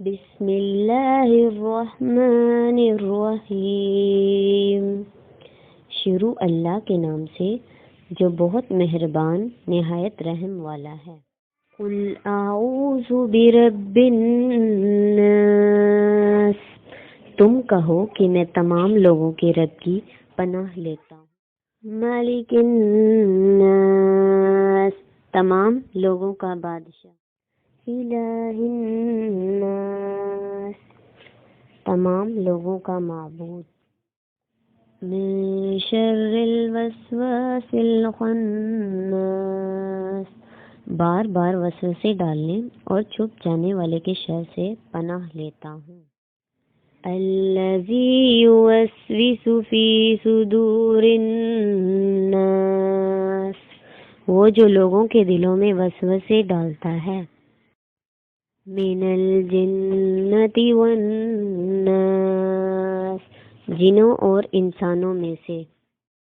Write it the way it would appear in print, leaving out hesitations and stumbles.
بسم اللہ الرحمن الرحیم۔ شروع اللہ کے نام سے جو بہت مہربان نہایت رحم والا ہے۔ قل اعوذ برب الناس، تم کہو کہ میں تمام لوگوں کے رب کی پناہ لیتا ہوں۔ مالک الناس، تمام لوگوں کا بادشاہ۔ الہ الناس، تمام لوگوں کا معبود۔ من شر الوسواس الخناس، بار بار وسوسے ڈالنے اور چھپ جانے والے کے شر سے پناہ لیتا ہوں۔ الذی یوسوس فی صدور الناس، وہ جو لوگوں کے دلوں میں وسوسے ڈالتا ہے۔ من الجنۃ والناس، جنوں اور انسانوں میں سے۔